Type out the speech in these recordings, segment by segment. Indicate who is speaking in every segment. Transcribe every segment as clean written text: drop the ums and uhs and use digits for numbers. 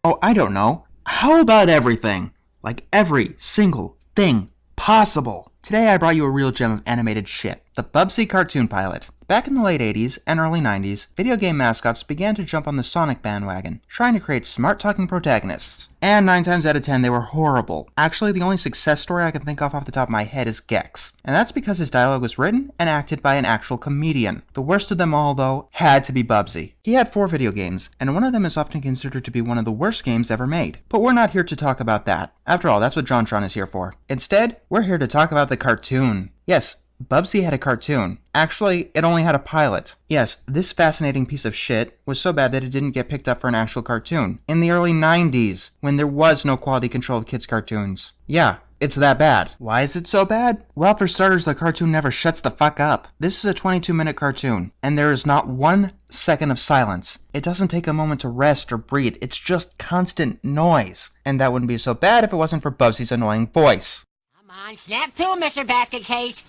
Speaker 1: Oh, I don't know. How about everything? Like every single thing possible. Today I brought you a real gem of animated shit. The Bubsy cartoon pilot. Back in the late 80s and early 90s, video game mascots began to jump on the Sonic bandwagon, trying to create smart-talking protagonists. And 9 times out of 10, they were horrible. Actually, the only success story I can think of off the top of my head is Gex. And that's because his dialogue was written and acted by an actual comedian. The worst of them all, though, had to be Bubsy. He had 4 video games, and one of them is often considered to be one of the worst games ever made. But we're not here to talk about that. After all, that's what JonTron is here for. Instead, we're here to talk about the cartoon. Yes, Bubsy had a cartoon. Actually, it only had a pilot. Yes, this fascinating piece of shit was so bad that it didn't get picked up for an actual cartoon. In the early 90s, when there was no quality control of kids' cartoons. Yeah, it's that bad. Why is it so bad? Well, for starters, the cartoon never shuts the fuck up. This is a 22-minute cartoon, and there is not 1 second of silence. It doesn't take a moment to rest or breathe. It's just constant noise. And that wouldn't be so bad if it wasn't for Bubsy's annoying voice.
Speaker 2: Come on, snap to, Mr. Basket Case.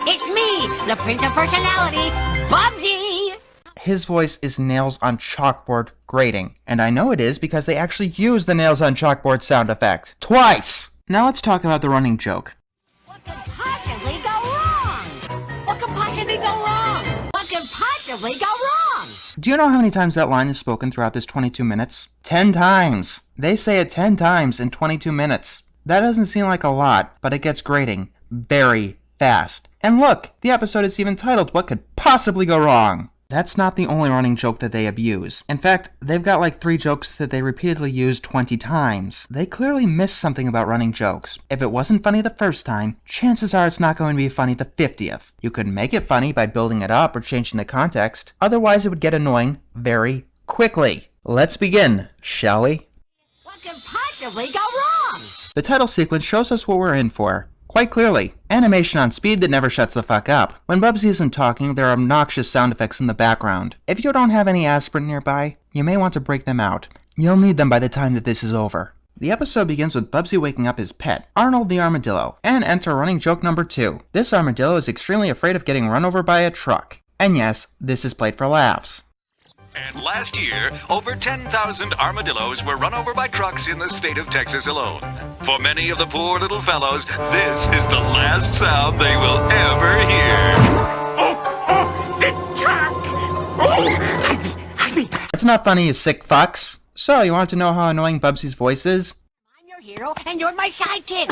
Speaker 2: It's me, the Prince of Personality, Bubsy!
Speaker 1: His voice is nails on chalkboard grating. And I know it is because they actually use the nails on chalkboard sound effect. Twice! Now let's talk about the running joke.
Speaker 2: What could possibly go wrong? What could possibly go wrong? What could possibly go wrong?
Speaker 1: Do you know how many times that line is spoken throughout this 22 minutes? 10 times! They say it 10 times in 22 minutes. That doesn't seem like a lot, but it gets grating very fast. And look, the episode is even titled, What Could Possibly Go Wrong? That's not the only running joke that they abuse. In fact, they've got like 3 jokes that they repeatedly use 20 times. They clearly missed something about running jokes. If it wasn't funny the first time, chances are it's not going to be funny the 50th. You could make it funny by building it up or changing the context. Otherwise, it would get annoying very quickly. Let's begin, shall we?
Speaker 2: What could possibly go wrong?
Speaker 1: The title sequence shows us what we're in for. Quite clearly, animation on speed that never shuts the fuck up. When Bubsy isn't talking, there are obnoxious sound effects in the background. If you don't have any aspirin nearby, you may want to break them out. You'll need them by the time that this is over. The episode begins with Bubsy waking up his pet, Arnold the Armadillo, and enter running joke number 2. This armadillo is extremely afraid of getting run over by a truck. And yes, this is played for laughs.
Speaker 3: And last year, over 10,000 armadillos were run over by trucks in the state of Texas alone. For many of the poor little fellows, this is the last sound they will ever hear. Oh, the truck! Oh!
Speaker 1: That's not funny, you sick fucks. So, you want to know how annoying Bubsy's voice is?
Speaker 2: I'm your hero, and you're my sidekick!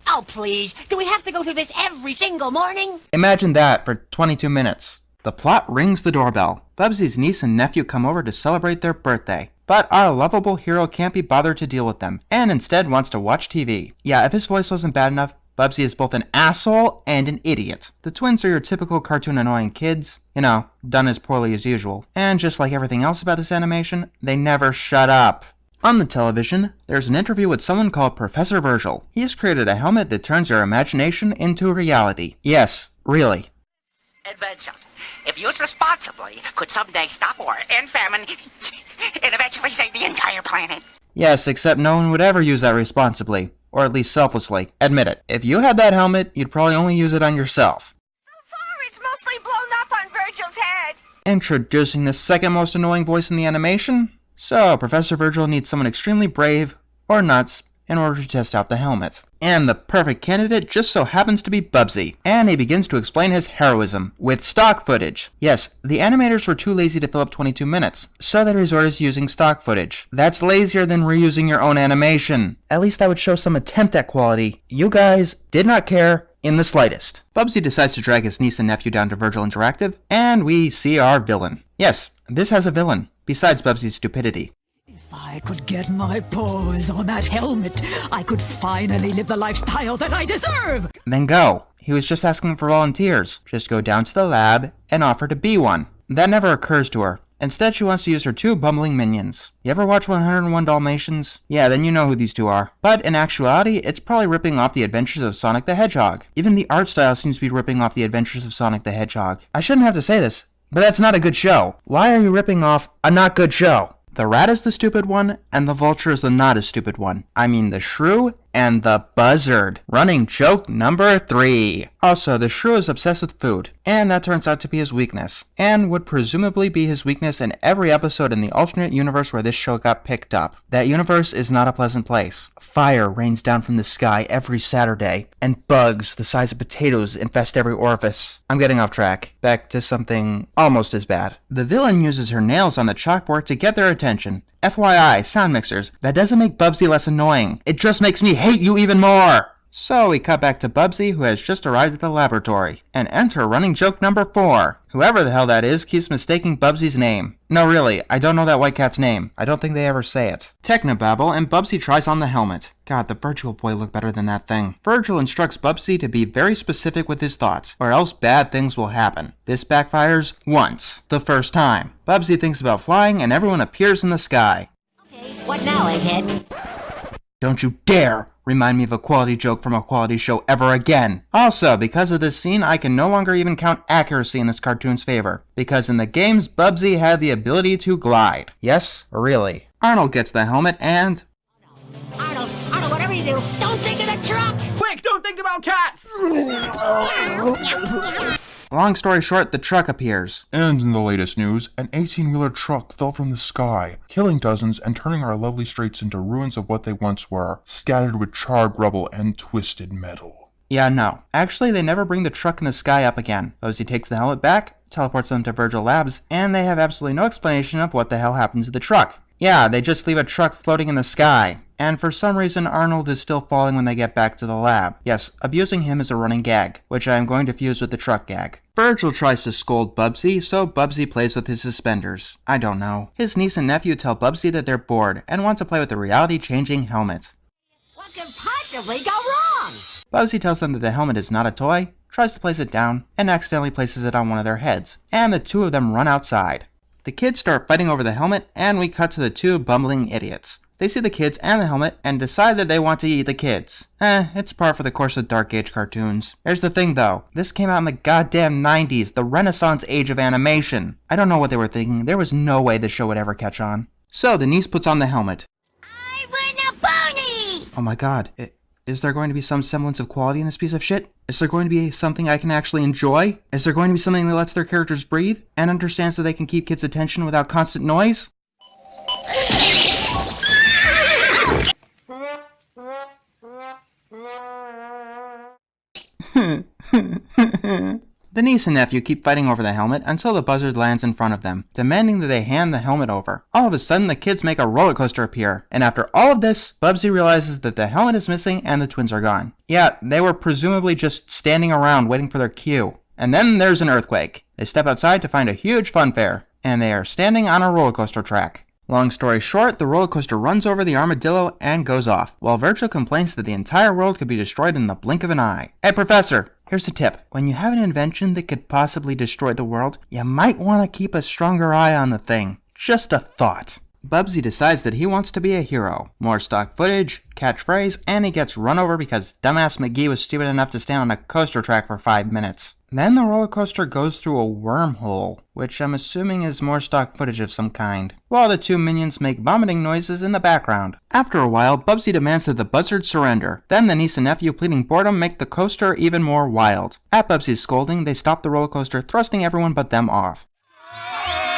Speaker 2: Oh, please, do we have to go through this every single morning?
Speaker 1: Imagine that for 22 minutes. The plot rings the doorbell. Bubsy's niece and nephew come over to celebrate their birthday. But our lovable hero can't be bothered to deal with them, and instead wants to watch TV. Yeah, if his voice wasn't bad enough, Bubsy is both an asshole and an idiot. The twins are your typical cartoon annoying kids. You know, done as poorly as usual. And just like everything else about this animation, they never shut up. On the television, there's an interview with someone called Professor Virgil. He has created a helmet that turns your imagination into reality. Yes, really.
Speaker 4: Invention, if used responsibly, could someday stop war and famine and eventually save the entire planet.
Speaker 1: Yes, except no one would ever use that responsibly, or at least selflessly. Admit it. If you had that helmet, you'd probably only use it on yourself.
Speaker 4: So far, it's mostly blown up on Virgil's head.
Speaker 1: Introducing the second most annoying voice in the animation. So, Professor Virgil needs someone extremely brave, or nuts, in order to test out the helmet. And the perfect candidate just so happens to be Bubsy. And he begins to explain his heroism with stock footage. Yes, the animators were too lazy to fill up 22 minutes, so they resorted to using stock footage. That's lazier than reusing your own animation. At least that would show some attempt at quality. You guys did not care in the slightest. Bubsy decides to drag his niece and nephew down to Virgil Interactive, and we see our villain. Yes, this has a villain, besides Bubsy's stupidity.
Speaker 5: If I could get my paws on that helmet, I could finally live the lifestyle that I deserve!
Speaker 1: Then go. He was just asking for volunteers. Just go down to the lab and offer to be one. That never occurs to her. Instead, she wants to use her 2 bumbling minions. You ever watch 101 Dalmatians? Yeah, then you know who these 2 are. But in actuality, it's probably ripping off the adventures of Sonic the Hedgehog. Even the art style seems to be ripping off the adventures of Sonic the Hedgehog. I shouldn't have to say this, but that's not a good show. Why are you ripping off a not good show? The rat is the stupid one, and the vulture is the not as stupid one. I mean, the shrew and the buzzard. Running joke number 3. Also, the shrew is obsessed with food, and that turns out to be his weakness, and would presumably be his weakness in every episode in the alternate universe where this show got picked up. That universe is not a pleasant place. Fire rains down from the sky every Saturday, and bugs the size of potatoes infest every orifice. I'm getting off track. Back to something almost as bad. The villain uses her nails on the chalkboard to get their attention. FYI, sound mixers, that doesn't make Bubsy less annoying. It just makes me hate you even more! So we cut back to Bubsy, who has just arrived at the laboratory. And enter running joke number 4. Whoever the hell that is keeps mistaking Bubsy's name. No, really, I don't know that white cat's name. I don't think they ever say it. Technobabble, and Bubsy tries on the helmet. God, the Virtual Boy looked better than that thing. Virgil instructs Bubsy to be very specific with his thoughts, or else bad things will happen. This backfires once. The first time. Bubsy thinks about flying, and everyone appears in the sky.
Speaker 2: Okay, what now, Egghead?
Speaker 1: Don't you dare remind me of a quality joke from a quality show ever again. Also, because of this scene, I can no longer even count accuracy in this cartoon's favor. Because in the games, Bubsy had the ability to glide. Yes, really. Arnold gets the helmet and...
Speaker 2: Arnold, whatever you do, don't think of the truck!
Speaker 6: Quick, don't think about cats!
Speaker 1: Long story short, the truck appears.
Speaker 7: And in the latest news, an 18-wheeler truck fell from the sky, killing dozens and turning our lovely streets into ruins of what they once were, scattered with charred rubble and twisted metal.
Speaker 1: Yeah, no. Actually, they never bring the truck in the sky up again. Bubsy takes the helmet back, teleports them to Virgil Labs, and they have absolutely no explanation of what the hell happened to the truck. Yeah, they just leave a truck floating in the sky. And for some reason, Arnold is still falling when they get back to the lab. Yes, abusing him is a running gag, which I am going to fuse with the truck gag. Virgil tries to scold Bubsy, so Bubsy plays with his suspenders. I don't know. His niece and nephew tell Bubsy that they're bored and want to play with the reality-changing helmet.
Speaker 2: What can possibly go wrong?
Speaker 1: Bubsy tells them that the helmet is not a toy, tries to place it down, and accidentally places it on one of their heads, and the two of them run outside. The kids start fighting over the helmet, and we cut to the two bumbling idiots. They see the kids and the helmet and decide that they want to eat the kids. It's par for the course of Dark Age cartoons. Here's the thing though, this came out in the goddamn 90s, the Renaissance age of animation. I don't know what they were thinking, there was no way the show would ever catch on. So the niece puts on the helmet.
Speaker 2: I win a pony!
Speaker 1: Oh my god, is there going to be some semblance of quality in this piece of shit? Is there going to be something I can actually enjoy? Is there going to be something that lets their characters breathe and understands that they can keep kids' attention without constant noise? The niece and nephew keep fighting over the helmet until the buzzard lands in front of them, demanding that they hand the helmet over. All of a sudden, the kids make a roller coaster appear, and after all of this, Bubsy realizes that the helmet is missing and the twins are gone. Yeah, they were presumably just standing around waiting for their cue. And then there's an earthquake. They step outside to find a huge fun fair, and they are standing on a roller coaster track. Long story short, the roller coaster runs over the armadillo and goes off, while Virgil complains that the entire world could be destroyed in the blink of an eye. Hey professor, here's a tip. When you have an invention that could possibly destroy the world, you might want to keep a stronger eye on the thing. Just a thought. Bubsy decides that he wants to be a hero. More stock footage, catchphrase, and he gets run over because dumbass McGee was stupid enough to stand on a coaster track for 5 minutes. Then the roller coaster goes through a wormhole, which I'm assuming is more stock footage of some kind, while the two minions make vomiting noises in the background. After a while, Bubsy demands that the buzzard surrender. Then the niece and nephew pleading boredom make the coaster even more wild. At Bubsy's scolding, they stop the roller coaster, thrusting everyone but them off.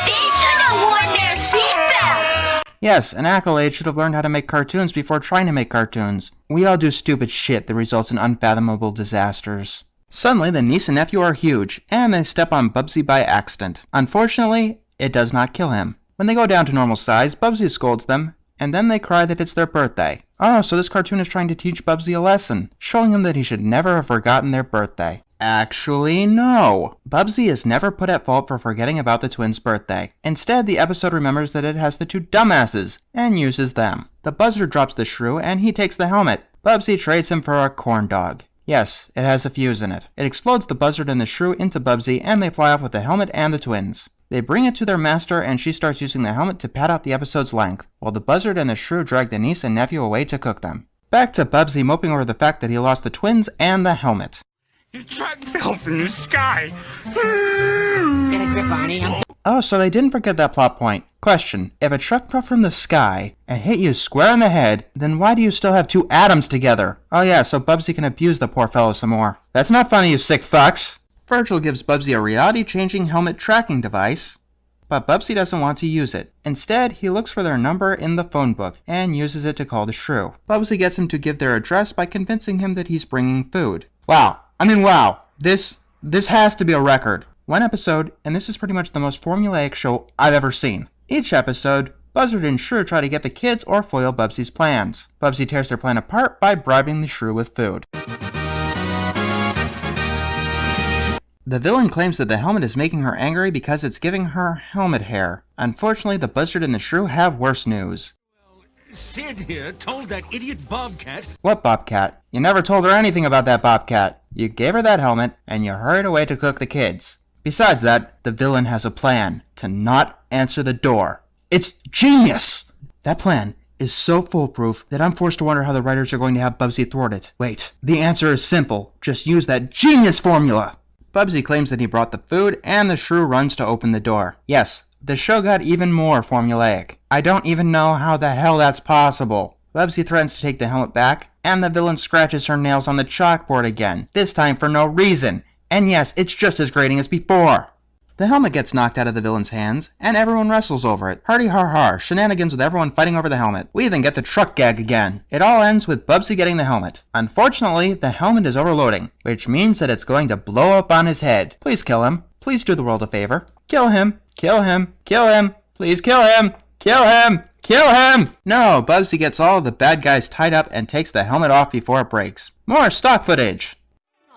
Speaker 2: They should have worn their seatbelts!
Speaker 1: Yes, an accolade should have learned how to make cartoons before trying to make cartoons. We all do stupid shit that results in unfathomable disasters. Suddenly, the niece and nephew are huge, and they step on Bubsy by accident. Unfortunately, it does not kill him. When they go down to normal size, Bubsy scolds them, and then they cry that it's their birthday. Oh, so this cartoon is trying to teach Bubsy a lesson, showing him that he should never have forgotten their birthday. Actually, no. Bubsy is never put at fault for forgetting about the twins' birthday. Instead, the episode remembers that it has the two dumbasses, and uses them. The buzzard drops the shrew, and he takes the helmet. Bubsy trades him for a corn dog. Yes, it has a fuse in it. It explodes the buzzard and the shrew into Bubsy, and they fly off with the helmet and the twins. They bring it to their master, and she starts using the helmet to pad out the episode's length, while the buzzard and the shrew drag the niece and nephew away to cook them. Back to Bubsy moping over the fact that he lost the twins and the helmet.
Speaker 4: The truck fell from the sky.
Speaker 2: Get a grip, Arnie.
Speaker 1: Oh, so they didn't forget that plot point. Question, if a truck fell from the sky and hit you square in the head, then why do you still have two atoms together? Oh yeah, so Bubsy can abuse the poor fellow some more. That's not funny, you sick fucks! Virgil gives Bubsy a reality-changing helmet tracking device, but Bubsy doesn't want to use it. Instead, he looks for their number in the phone book and uses it to call the shrew. Bubsy gets him to give their address by convincing him that he's bringing food. Wow. This has to be a record. One episode, and this is pretty much the most formulaic show I've ever seen. Each episode, Buzzard and Shrew try to get the kids or foil Bubsy's plans. Bubsy tears their plan apart by bribing the shrew with food. The villain claims that the helmet is making her angry because it's giving her helmet hair. Unfortunately, the Buzzard and the shrew have worse news.
Speaker 8: Sid here told that idiot Bobcat.
Speaker 1: What Bobcat? You never told her anything about that Bobcat. You gave her that helmet, and you hurried away to cook the kids. Besides that, the villain has a plan to not answer the door. It's genius! That plan is so foolproof that I'm forced to wonder how the writers are going to have Bubsy thwart it. Wait, the answer is simple. Just use that genius formula! Bubsy claims that he brought the food, and the shrew runs to open the door. Yes, the show got even more formulaic. I don't even know how the hell that's possible. Bubsy threatens to take the helmet back, and the villain scratches her nails on the chalkboard again, this time for no reason. And yes, it's just as grating as before. The helmet gets knocked out of the villain's hands, and everyone wrestles over it. Hardy har har, shenanigans with everyone fighting over the helmet. We even get the truck gag again. It all ends with Bubsy getting the helmet. Unfortunately, the helmet is overloading, which means that it's going to blow up on his head. Please kill him. Please do the world a favor. Kill him. Kill him. Kill him. Please kill him. Kill him. Kill him! No, Bubsy gets all of the bad guys tied up and takes the helmet off before it breaks. More stock footage.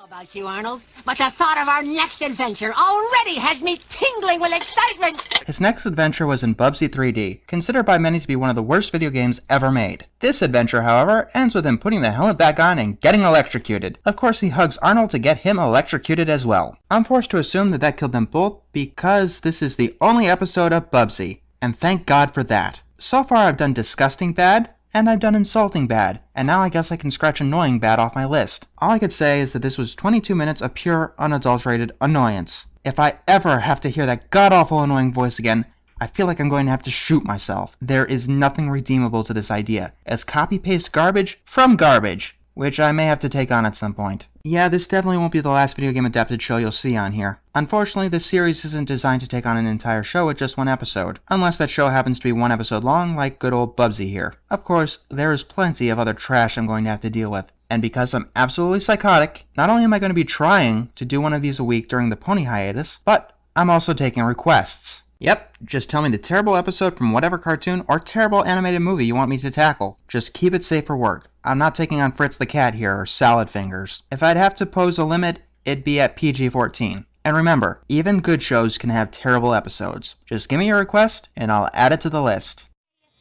Speaker 2: About you, Arnold, but the thought of our next adventure already has me tingling with excitement!
Speaker 1: His next adventure was in Bubsy 3D, considered by many to be one of the worst video games ever made. This adventure, however, ends with him putting the helmet back on and getting electrocuted. Of course, he hugs Arnold to get him electrocuted as well. I'm forced to assume that killed them both because this is the only episode of Bubsy, and thank God for that. So far I've done disgusting bad, and I've done insulting bad, and now I guess I can scratch annoying bad off my list. All I could say is that this was 22 minutes of pure, unadulterated annoyance. If I ever have to hear that god-awful annoying voice again, I feel like I'm going to have to shoot myself. There is nothing redeemable to this idea, as copy-paste garbage from garbage, which I may have to take on at some point. Yeah, this definitely won't be the last video game adapted show you'll see on here. Unfortunately, this series isn't designed to take on an entire show with just one episode, unless that show happens to be one episode long like good old Bubsy here. Of course, there is plenty of other trash I'm going to have to deal with, and because I'm absolutely psychotic, not only am I going to be trying to do one of these a week during the pony hiatus, but I'm also taking requests. Yep, just tell me the terrible episode from whatever cartoon or terrible animated movie you want me to tackle. Just keep it safe for work. I'm not taking on Fritz the Cat here or Salad Fingers. If I'd have to pose a limit, it'd be at PG-14. And remember, even good shows can have terrible episodes. Just give me your request, and I'll add it to the list.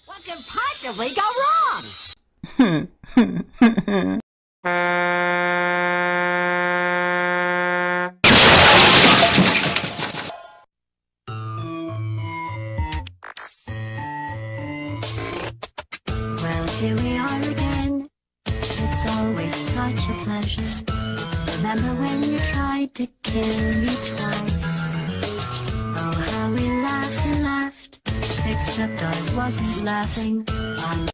Speaker 2: What could possibly go wrong?
Speaker 9: Well, here we are again. It's always such a pleasure. Remember when you tried to kill me twice? Oh, how we laughed and laughed. Except I wasn't laughing.